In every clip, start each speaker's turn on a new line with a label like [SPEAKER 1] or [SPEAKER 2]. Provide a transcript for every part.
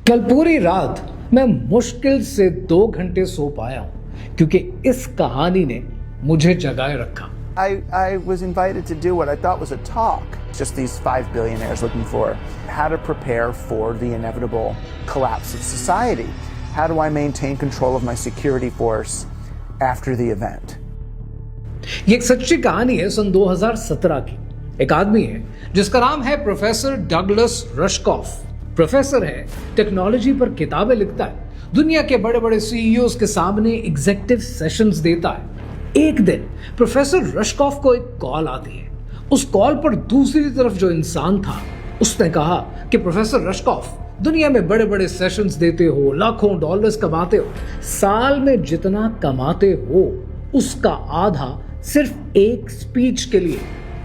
[SPEAKER 1] कल पूरी रात मैं मुश्किल से 2 घंटे सो पाया हूं क्योंकि इस कहानी ने मुझे जगाए रखा।
[SPEAKER 2] I was invited to do what I thought was a talk. Just these 5 billionaires looking for how to prepare for the inevitable collapse of society. How do I maintain control of my security force after the event?
[SPEAKER 1] ये एक सच्ची कहानी है सन 2017 की। एक आदमी है जिसका नाम है प्रोफेसर डगलस रश्कॉफ। प्रोफेसर है, टेक्नोलॉजी पर किताबें लिखता है, दुनिया के बड़े बड़े सीईओज के सामने एग्जीक्यूटिव सेशंस देता है। एक दिन प्रोफेसर रश्कॉफ को एक कॉल आती है। उस कॉल पर दूसरी तरफ जो इंसान था उसने कहा कि प्रोफेसर रश्कॉफ, दुनिया में बड़े बड़े सेशंस देते हो, लाखों डॉलर्स कमाते हो, साल में जितना कमाते हो उसका आधा सिर्फ एक स्पीच के लिए,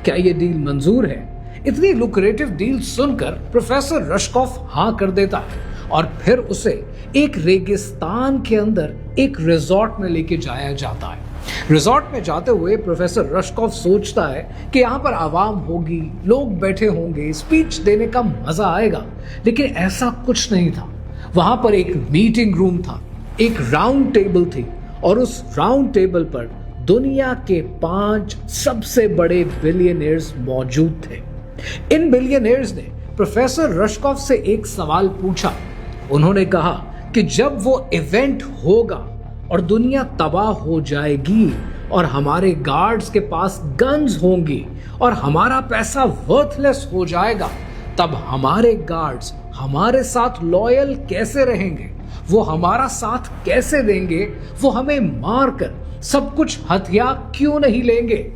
[SPEAKER 1] क्या ये डील मंजूर है? इतनी लुक्रेटिव डील सुनकर प्रोफेसर रश्कॉफ हाँ कर देता है और फिर उसे एक रेगिस्तान के अंदर एक रिजॉर्ट में लेके जाया जाता है। रिजॉर्ट में जाते हुए प्रोफेसर रश्कॉफ सोचता है कि यहाँ पर आवाम होगी, लोग बैठे होंगे, स्पीच देने का मजा आएगा, लेकिन ऐसा कुछ नहीं था। वहां पर एक मीटिंग रूम था, एक राउंड टेबल थी और उस राउंड टेबल पर दुनिया के 5 सबसे बड़े बिलियनियर्स मौजूद थे। इन बिलियनियर्स ने प्रोफेसर रश्कॉफ से एक सवाल पूछा। उन्होंने कहा कि जब वो इवेंट होगा और दुनिया तबाह हो जाएगी और हमारे गार्ड्स के पास गन्स होंगी और हमारा पैसा वर्थलेस हो जाएगा, तब हमारे गार्ड्स हमारे साथ लॉयल कैसे रहेंगे? वो हमारा साथ कैसे देंगे? वो हमें मारकर सब कुछ हथिया क्यों नहीं लेंगे?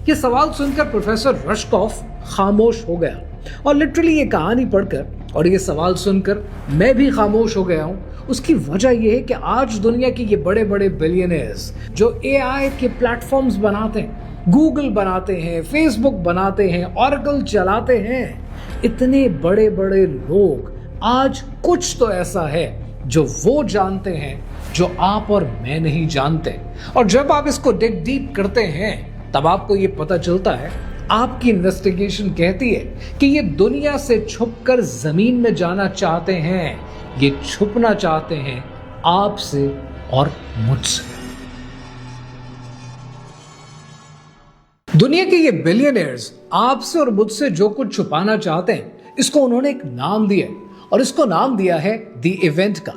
[SPEAKER 1] ये सवाल सुनकर प्रोफेसर रश्कॉफ खामोश हो गया और लिटरली ये कहानी पढ़कर और ये सवाल सुनकर मैं भी खामोश हो गया हूं। उसकी वजह यह है कि आज दुनिया के ये बड़े बड़े बिलियनियर्स जो एआई के प्लेटफॉर्म्स बनाते हैं, गूगल बनाते हैं, फेसबुक बनाते हैं, ऑरेकल चलाते हैं, इतने बड़े बड़े लोग आज कुछ तो ऐसा है जो वो जानते हैं जो आप और मैं नहीं जानते। और जब आप इसको डिग डीप करते हैं तब आपको ये पता चलता है, आपकी इन्वेस्टिगेशन कहती है कि ये दुनिया से छुपकर जमीन में जाना चाहते हैं, ये छुपना चाहते हैं आपसे और मुझसे। दुनिया के ये बिलियनियर्स आपसे और मुझसे जो कुछ छुपाना चाहते हैं, इसको उन्होंने एक नाम दिया है और इसको नाम दिया है द इवेंट का।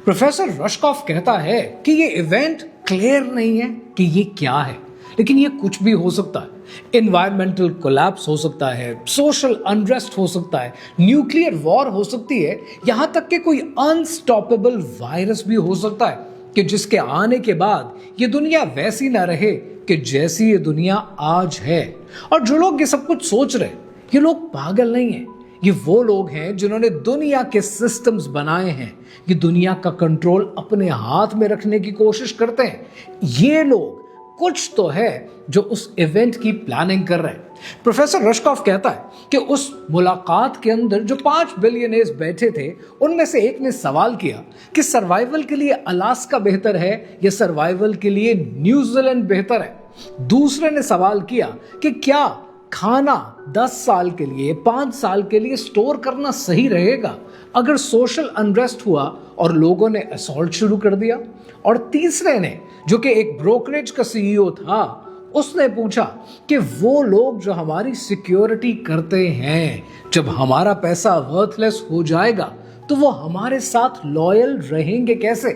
[SPEAKER 1] प्रोफेसर रश्कॉफ कहता है कि ये इवेंट क्लियर नहीं है कि ये क्या है, लेकिन ये कुछ भी हो सकता है। एनवायरमेंटल कोलैप्स हो सकता है, सोशल अनरेस्ट हो सकता है, न्यूक्लियर वॉर हो सकती है, यहां तक कि कोई अनस्टॉपेबल वायरस भी हो सकता है कि जिसके आने के बाद ये दुनिया वैसी ना रहे कि जैसी ये दुनिया आज है। और जो लोग ये सब कुछ सोच रहे, ये लोग पागल नहीं है। ये वो लोग हैं जिन्होंने दुनिया के सिस्टम्स बनाए हैं, ये दुनिया का कंट्रोल अपने हाथ में रखने की कोशिश करते हैं। ये लोग कुछ तो है जो उस इवेंट की प्लानिंग कर रहे हैं। प्रोफेसर रश्कॉफ कहता है कि उस मुलाकात के अंदर जो 5 बिलियनियर्स बैठे थे, उनमें से एक ने सवाल किया कि सर्वाइवल के लिए अलास्का बेहतर है या सर्वाइवल के लिए न्यूजीलैंड बेहतर है। दूसरे ने सवाल किया कि क्या खाना 10 साल के लिए, 5 साल के लिए स्टोर करना सही रहेगा अगर सोशल अनरेस्ट हुआ और लोगों ने असॉल्ट शुरू कर दिया। और तीसरे ने, जो कि एक ब्रोकरेज का सीईओ था, उसने पूछा कि वो लोग जो हमारी सिक्योरिटी करते हैं, जब हमारा पैसा वर्थलेस हो जाएगा तो वो हमारे साथ लॉयल रहेंगे कैसे?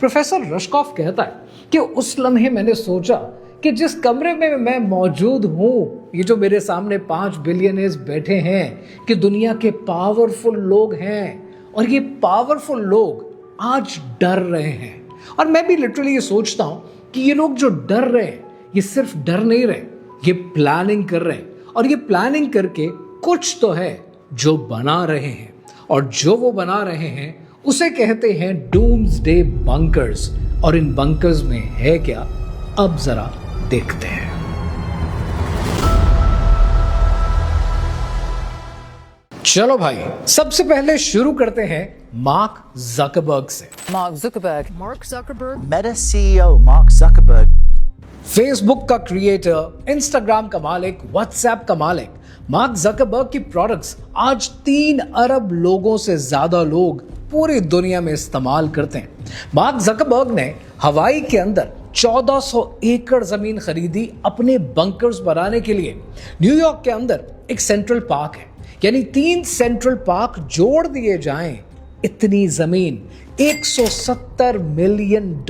[SPEAKER 1] प्रोफेसर रश्कॉफ कहता है कि उस लम्हे मैंने सोचा कि जिस कमरे में मैं मौजूद हूं, ये जो मेरे सामने 5 बिलियनियर्स बैठे हैं, कि दुनिया के पावरफुल लोग हैं और ये पावरफुल लोग आज डर रहे हैं। और मैं भी लिटरली ये सोचता हूं कि ये लोग जो डर रहे हैं, ये सिर्फ डर नहीं रहे, ये प्लानिंग कर रहे हैं और ये प्लानिंग करके कुछ तो है जो बना रहे हैं। और जो वो बना रहे हैं उसे कहते हैं डूम्सडे बंकर्स। और इन बंकर्स में है क्या, अब जरा देखते हैं। चलो भाई, सबसे पहले शुरू करते हैं मार्क जकरबर्ग से।
[SPEAKER 3] Mark Zuckerberg.
[SPEAKER 2] Meta CEO Mark Zuckerberg.
[SPEAKER 1] Facebook का क्रिएटर, इंस्टाग्राम का मालिक, व्हाट्सएप का मालिक, मार्क जकरबर्ग की प्रोडक्ट्स आज 3 अरब लोगों से ज्यादा लोग पूरी दुनिया में इस्तेमाल करते हैं। मार्क ज़करबर्ग ने हवाई के अंदर 1400 एकड़ जमीन खरीदी अपने बंकर्स बनाने के लिए। न्यूयॉर्क के अंदर एक सेंट्रल पार्क है, यानी 3 सेंट्रल पार्क जोड़ दिए जाएं, इतनी जमीन, $170 मिलियन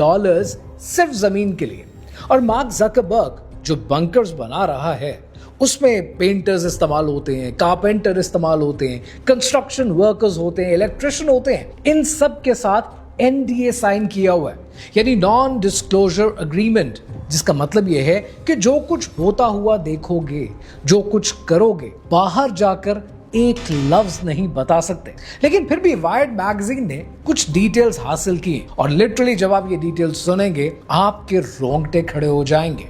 [SPEAKER 1] सिर्फ जमीन के लिए। और मार्क ज़करबर्ग जो बंकर्स बना रहा है उसमें पेंटर्स इस्तेमाल होते हैं, कारपेंटर इस्तेमाल होते हैं, कंस्ट्रक्शन वर्कर्स होते हैं, इलेक्ट्रिशियन होते हैं। इन सब के साथ NDA साइन किया हुआ है, यानी नॉन डिस्क्लोजर एग्रीमेंट, जिसका मतलब यह है कि जो कुछ होता हुआ देखोगे, जो कुछ करोगे, बाहर जाकर एक लफ्ज नहीं बता सकते। लेकिन फिर भी वायर्ड मैगजीन ने कुछ डिटेल्स हासिल किए और लिटरली जब आप ये डिटेल्स सुनेंगे आपके रोंगटे खड़े हो जाएंगे।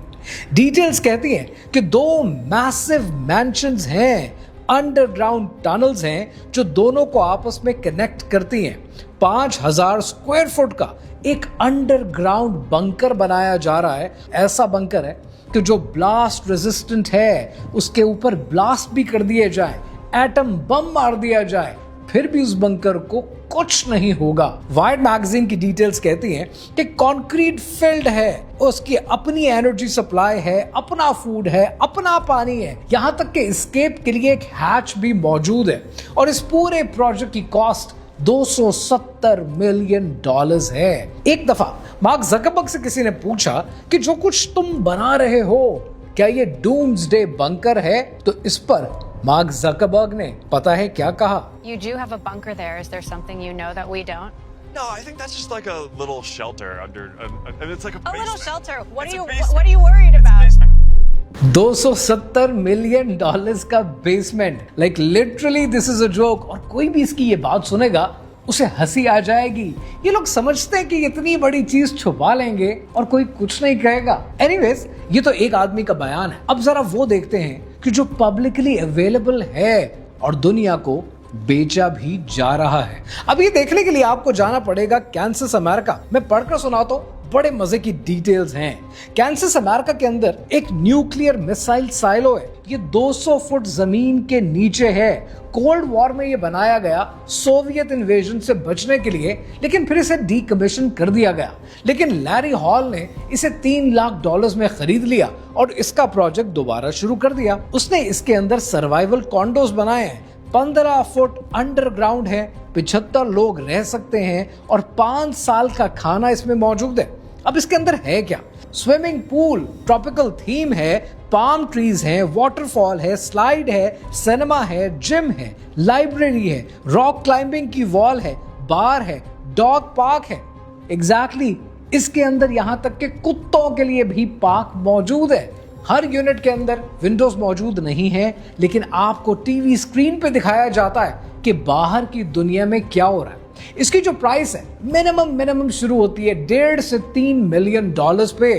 [SPEAKER 1] डिटेल्स कहती हैं कि 2 मैसिव मैंशंस हैं, अंडरग्राउंड टनल्स हैं जो दोनों को आपस में कनेक्ट करती हैं। 5000 स्क्वायर फुट का एक अंडरग्राउंड बंकर बनाया जा रहा है। ऐसा बंकर है कि जो ब्लास्ट रेजिस्टेंट है, उसके ऊपर ब्लास्ट भी कर दिए जाए, एटम बम मार दिया जाए, फिर भी उस बंकर को कुछ नहीं होगा। वायर्ड मैगजीन की डिटेल्स कहती हैं कि कंक्रीट फिल्ड है, उसकी अपनी एनर्जी सप्लाई है, अपना फूड है, अपना पानी है, यहां तक कि एस्केप के लिए एक हैच भी मौजूद है। और इस पूरे प्रोजेक्ट की कॉस्ट $270 मिलियन है। एक दफा मार्क ज़करबर्ग से किसी ने पूछा कि जो कुछ तुम बना रहे हो क्या ये डूम्सडे बंकर है? तो इस पर मार्क ज़करबर्ग ने पता है क्या कहा?
[SPEAKER 4] You do have a bunker there. Is there something you know that we don't?
[SPEAKER 5] No, I think that's just like a little shelter under. I mean, it's like a
[SPEAKER 4] A
[SPEAKER 5] basement.
[SPEAKER 4] little shelter. What
[SPEAKER 5] It's
[SPEAKER 4] are
[SPEAKER 5] a
[SPEAKER 4] you
[SPEAKER 5] basement.
[SPEAKER 4] What are you worried about?
[SPEAKER 5] Basement.
[SPEAKER 1] $270 million का basement, like literally this is a joke. और कोई भी इसकी ये बात सुनेगा उसे हंसी आ जाएगी। ये लोग समझते हैं कि इतनी बड़ी चीज छुपा लेंगे और कोई कुछ नहीं कहेगा। एनीवेज, ये तो एक आदमी का बयान है। अब जरा वो देखते हैं कि जो पब्लिकली अवेलेबल है और दुनिया को बेचा भी जा रहा है। अब ये देखने के लिए आपको जाना पड़ेगा कैंसस अमेरिका। मैं पढ़कर सुनाता हूं, बड़े मजे की डिटेल्स हैं। कैंसस अमेरिका के अंदर एक न्यूक्लियर मिसाइल साइलो है। ये 200 फुट जमीन के नीचे है। कोल्ड वॉर में ये बनाया गया सोवियत इन्वेजन से बचने के लिए, लेकिन फिर इसे डीकमीशन कर दिया गया। लेकिन लैरी हॉल ने इसे $3 लाख में खरीद लिया और इसका प्रोजेक्ट दोबारा शुरू कर दिया। उसने इसके अंदर सर्वाइवल कॉन्डोज बनाए हैं। 15 फुट अंडरग्राउंड है, 75 लोग रह सकते हैं और 5 साल का खाना इसमें मौजूद है। अब इसके अंदर है क्या? स्विमिंग पूल, ट्रॉपिकल थीम है, पाम ट्रीज है, वाटरफॉल है, स्लाइड है, सिनेमा है, जिम है, लाइब्रेरी है, रॉक क्लाइंबिंग की वॉल है, बार है, डॉग पार्क है। एग्जैक्टली इसके अंदर यहां तक कि कुत्तों के लिए भी पार्क मौजूद है। हर यूनिट के अंदर विंडोज मौजूद नहीं है, लेकिन आपको टीवी स्क्रीन पे दिखाया जाता है कि बाहर की दुनिया में क्या हो रहा है। इसकी जो प्राइस है मिनिमम शुरू होती है $1.5 से $3 मिलियन पे।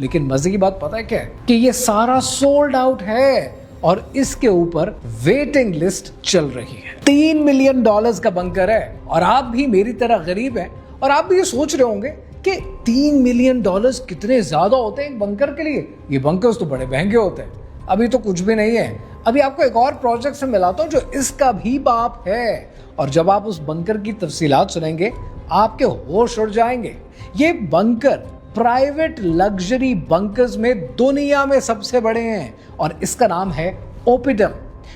[SPEAKER 1] लेकिन मजे की बात पता है क्या है? कि ये सारा सोल्ड आउट है और इसके ऊपर वेटिंग लिस्ट चल रही है। $3 मिलियन का बंकर है और आप भी मेरी तरह गरीब हैं और आप भी ये सोच रहे होंगे कि $3 मिलियन कितने ज्यादा होते हैं एक बंकर के लिए। ये बंकर्स तो बड़े महंगे होते हैं। अभी तो कुछ भी नहीं है। अभी आपको एक और प्रोजेक्ट से मिलाता हूं जो इसका भी बाप है, और जब आप उस बंकर की तफसीलात सुनेंगे आपके होश उड़ जाएंगे। ये बंकर प्राइवेट लग्जरी बंकर्स में दुनिया में सबसे बड़े हैं और इसका नाम है ओपिडम।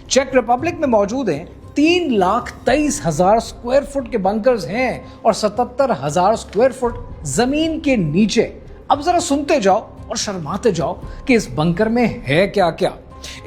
[SPEAKER 1] चेक रिपब्लिक में मौजूद हैं। 3,23,000 स्क्वायर फुट के बंकर्स हैं और 77,000 स्क्वायर फुट जमीन के नीचे। अब जरा सुनते जाओ और शर्माते जाओ कि इस बंकर में है क्या क्या।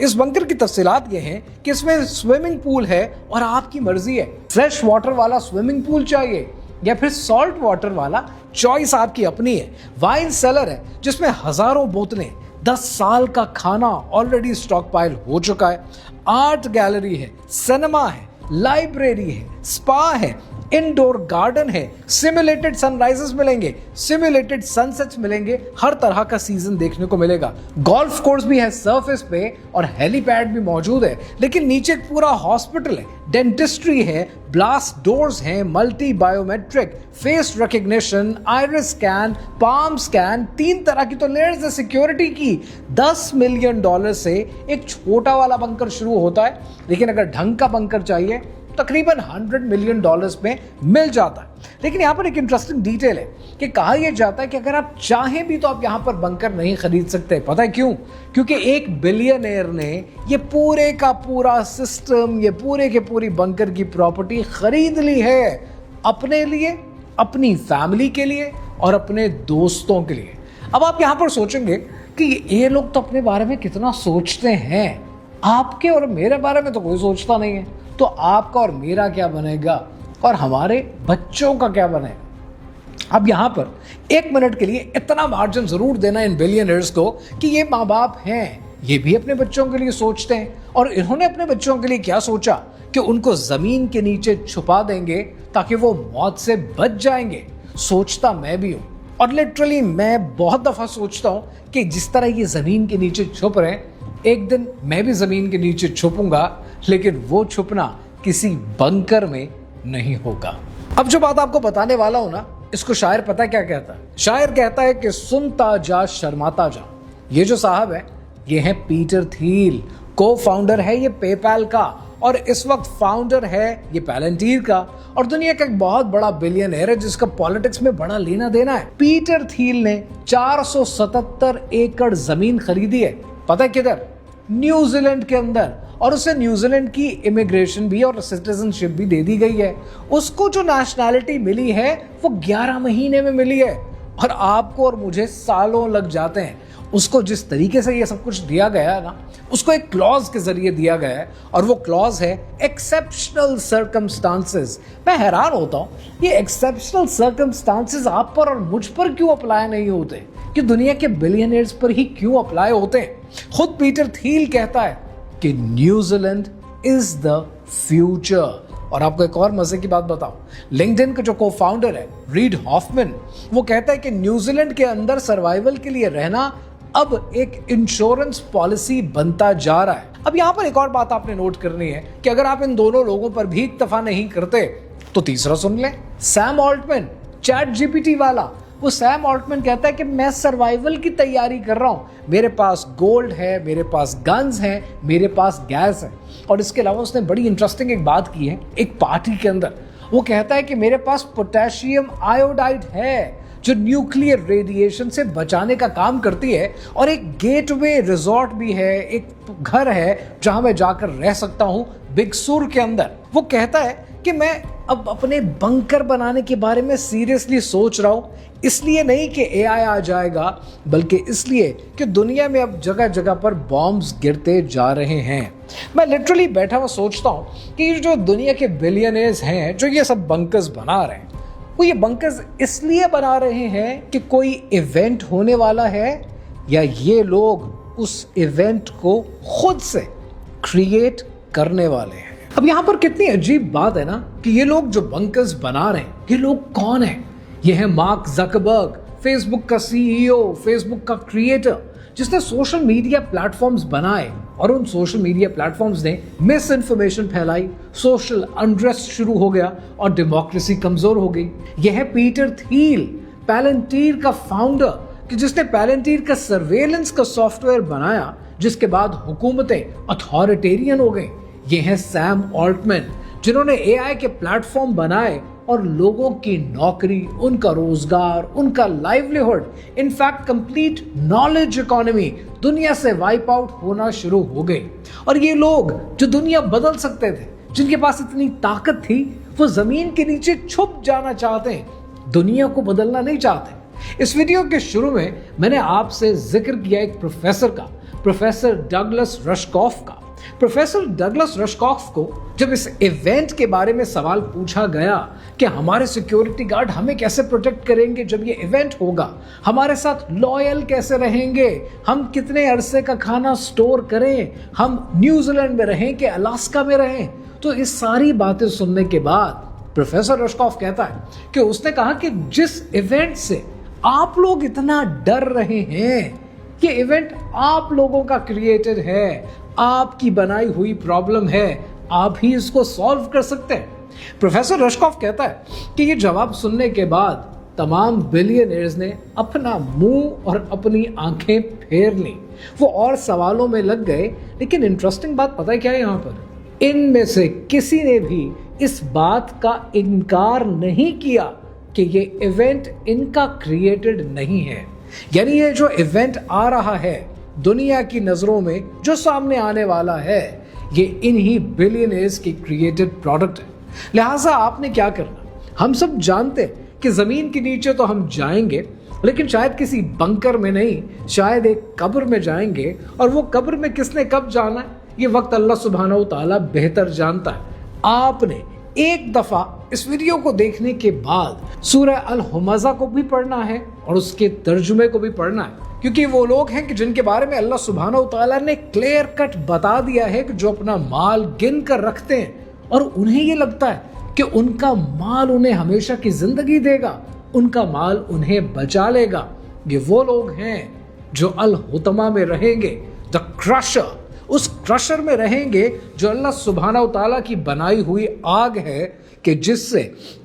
[SPEAKER 1] इस बंकर की तफसीलात ये हैं कि इसमें स्विमिंग पूल है और आपकी मर्जी है, फ्रेश वाटर वाला स्विमिंग पूल चाहिए या फिर सॉल्ट वाटर वाला, चॉइस आपकी अपनी है। वाइन सेलर है जिसमें हजारों बोतलें, 10 साल का खाना ऑलरेडी स्टॉक पाइल हो चुका है। आर्ट गैलरी है, सिनेमा है, लाइब्रेरी है, स्पा है, इंडोर गार्डन है, सिमुलेटेड सनराइजेस मिलेंगे, सिमुलेटेड सनसेट्स मिलेंगे, हर तरह का सीजन देखने को मिलेगा। गोल्फ कोर्स भी है सरफेस पे और हेलीपैड भी मौजूद है। लेकिन नीचे एक पूरा हॉस्पिटल है, डेंटिस्ट्री है, ब्लास्ट डोर्स हैं, multi biometric, face recognition, iris scan, palm scan, 3 तरह की तो लेयर्स है सिक्योरिटी की। $10 मिलियन से एक छोटा वाला बंकर शुरू होता है, लेकिन अगर ढंग का बंकर चाहिए तकरीबन $100 मिलियन में मिल जाता है। लेकिन यहाँ पर एक इंटरेस्टिंग डिटेल है कि कहा यह जाता है कि अगर आप चाहें भी तो आप यहाँ पर बंकर नहीं खरीद सकते। पता है क्यों? क्योंकि एक बिलियनेयर ने ये पूरे का पूरा सिस्टम, ये पूरे के पूरी बंकर की प्रॉपर्टी खरीद ली है अपने लिए, अपनी फैमिली के लिए और अपने दोस्तों के लिए। अब आप यहाँ पर सोचेंगे कि ये लोग तो अपने बारे में कितना सोचते हैं, आपके और मेरे बारे में तो कोई सोचता नहीं है, तो आपका और मेरा क्या बनेगा और हमारे बच्चों का क्या बनेगा। अब यहाँ पर 1 मिनट के लिए इतना मार्जिन जरूर देना इन बिलियनर्स को कि ये माँ बाप हैं, ये भी अपने बच्चों के लिए सोचते हैं। और इन्होंने अपने बच्चों के लिए क्या सोचा कि उनको जमीन के नीचे छुपा देंगे ताकि वो मौत से बच जाएंगे। सोचता मैं भी हूं, और लिटरली मैं बहुत दफा सोचता हूं कि जिस तरह ये जमीन के नीचे छुप रहे हैं, एक दिन मैं भी जमीन के नीचे छुपूंगा, लेकिन वो छुपना किसी बंकर में नहीं होगा। अब जो बात आपको बताने वाला हूं ना, इसको शायर पता क्या कहता है? शायर कहता है कि सुनता जा शर्माता जा। ये जो साहब है, ये है पीटर थिल, को फाउंडर है ये पेपैल का, और इस वक्त फाउंडर है ये पैलेंटीर का, और दुनिया का एक बहुत बड़ा बिलियनर है जिसका पॉलिटिक्स में बड़ा लेना देना है। पीटर थिल ने 477 एकड़ जमीन खरीदी है। पता है किधर? न्यूजीलैंड के अंदर। और उसे न्यूजीलैंड की इमिग्रेशन भी और सिटीजनशिप भी दे दी गई है। उसको जो नेशनैलिटी मिली है वो 11 महीने में मिली है, और आपको और मुझे सालों लग जाते हैं। उसको जिस तरीके से ये सब कुछ दिया गया है ना, उसको एक क्लॉज के जरिए दिया गया है, और वो क्लॉज है एक्सेप्शनल सर्कमस्टांसेस। मैं हैरान होता हूँ, ये एक्सेप्शनल सर्कमस्टांसेस आप पर और मुझ पर क्यों अप्लाई नहीं होते, कि दुनिया के बिलियनर्स पर ही क्यों अप्लाई होते हैं। खुद पीटर थिल कहता है कि न्यूजीलैंड इज द फ्यूचर। और आपको एक और मजे की बात बताऊं, लिंक्डइन का जो को फाउंडर है रीड हॉफमैन, वो कहता है कि न्यूजीलैंड के अंदर सर्वाइवल के लिए रहना अब एक इंश्योरेंस पॉलिसी बनता जा रहा है। अब यहां पर एक और बात आपने नोट करनी है कि अगर आप इन दोनों लोगों पर भी इत्तेफा नहीं करते तो तीसरा सुन लें, सैम ऑल्टमैन, चैट जीपीटी वाला। वो सैम ऑल्टमैन कहता है कि मैं सर्वाइवल की तैयारी कर रहा हूं, मेरे पास गोल्ड है, मेरे पास गन्स हैं, मेरे पास गैस है। और इसके अलावा उसने बड़ी इंटरेस्टिंग एक बात की है एक पार्टी के अंदर। वो कहता है कि मेरे पास पोटेशियम आयोडाइड है जो न्यूक्लियर रेडिएशन से बचाने का काम करती है, और एक गेटवे रिजॉर्ट भी है, एक घर है जहां मैं जाकर रह सकता हूं बिग सुर के अंदर। वो कहता है कि मैं अब अपने बंकर बनाने के बारे में सीरियसली सोच रहा हूं, इसलिए नहीं कि एआई आ जाएगा, बल्कि इसलिए कि दुनिया में अब जगह जगह पर बॉम्ब्स गिरते जा रहे हैं। मैं लिटरली बैठा हुआ सोचता हूं कि जो दुनिया के बिलियनर्स हैं जो ये सब बंकर्स बना रहे हैं, वो ये बंकर्स इसलिए बना रहे हैं कि कोई इवेंट होने वाला है, या ये लोग उस इवेंट को खुद से क्रिएट करने वाले हैं। अब यहां पर कितनी अजीब बात है ना कि ये लोग जो बंकर्स बना रहे हैं, ये लोग कौन है? ये है मार्क ज़करबर्ग, फेसबुक का सीईओ, फेसबुक का क्रिएटर, जिसने सोशल मीडिया प्लेटफॉर्म्स बनाए, और उन सोशल मीडिया प्लेटफॉर्म्स ने मिस इन्फॉर्मेशन फैलाई, सोशल अनरेस्ट शुरू हो गया और डेमोक्रेसी कमजोर हो गई। यह है पीटर थिल, पैलेंटीर का फाउंडर, कि जिसने पैलेंटीर का सर्वेलेंस का सॉफ्टवेयर बनाया, जिसके बाद हुकूमतें अथॉरिटेरियन हो गई। ये है सैम ऑल्टमैन, जिन्होंने एआई के प्लेटफॉर्म बनाए और लोगों की नौकरी, उनका रोजगार, उनका livelihood, in fact complete knowledge economy दुनिया से वाइप आउट होना शुरू हो गई। और ये लोग जो दुनिया बदल सकते थे, जिनके पास इतनी ताकत थी, वो जमीन के नीचे छुप जाना चाहते हैं, दुनिया को बदलना नहीं चाहते। इस वीडियो के शुरू में मैंने आपसे जिक्र किया एक प्रोफेसर का, प्रोफेसर डगलस रशकॉफ का। प्रोफेसर डगलस रशकॉफ को जब इस इवेंट के बारे में सवाल पूछा गया कि हमारे सिक्योरिटी गार्ड हमें कैसे प्रोटेक्ट करेंगे जब ये इवेंट होगा, हमारे साथ लॉयल कैसे रहेंगे, हम कितने अरसे का खाना स्टोर करें, हम न्यूजीलैंड में रहें कि अलास्का में रहें, तो इस सारी बातें सुनने के बाद प्रोफेसर रशकॉफ कहता है कि उसने कहा कि जिस इवेंट से आप लोग इतना डर रहे हैं, ये इवेंट आप लोगों का क्रिएटेड है, आपकी बनाई हुई प्रॉब्लम है, आप ही इसको सॉल्व कर सकते हैं। प्रोफेसर रशकॉफ कहता है कि ये जवाब सुनने के बाद तमाम बिलियनर्स ने अपना मुंह और अपनी आंखें फेर ली, वो और सवालों में लग गए। लेकिन इंटरेस्टिंग बात पता है क्या है यहाँ पर? इनमें से किसी ने भी इस बात का इनकार नहीं किया कि ये इवेंट इनका क्रिएटेड नहीं है। यानी ये जो इवेंट आ रहा है दुनिया की नजरों में जो सामने आने वाला है, ये इन्हीं बिलियनर्स की क्रिएटेड प्रोडक्ट है। लिहाजा आपने क्या करना, हम सब जानते हैं कि जमीन के नीचे तो हम जाएंगे, लेकिन शायद किसी बंकर में नहीं, शायद एक कब्र में जाएंगे। और वो कब्र में किसने कब जाना है, ये वक्त अल्लाह सुब्हानहू व तआला बेहतर जानता है। आपने एक दफा इस वीडियो को देखने के बाद सूरह अल हुमज़ा को भी पढ़ना है और उसके तर्जुमे को भी पढ़ना है, क्योंकि वो लोग हैं कि जिनके बारे में अल्लाह सुब्हानहू व तआला ने क्लियर कट बता दिया है कि जो अपना माल गिन कर रखते हैं और उन्हें ये लगता है कि उनका माल उन्हें हमेशा की जिंदगी देगा, उनका माल उन्हें बचा लेगा। ये वो लोग हैं जो अल हुतमा में रहेंगे, द क्रशर, उस क्रशर में रहेंगे जो अल्लाह सुब्हानहू व तआला की बनाई हुई आग है कि जिससे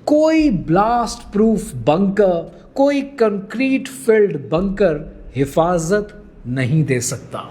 [SPEAKER 1] कोई ब्लास्ट प्रूफ बंकर, कोई कंक्रीट फिल्ड बंकर हिफाजत नहीं दे सकता।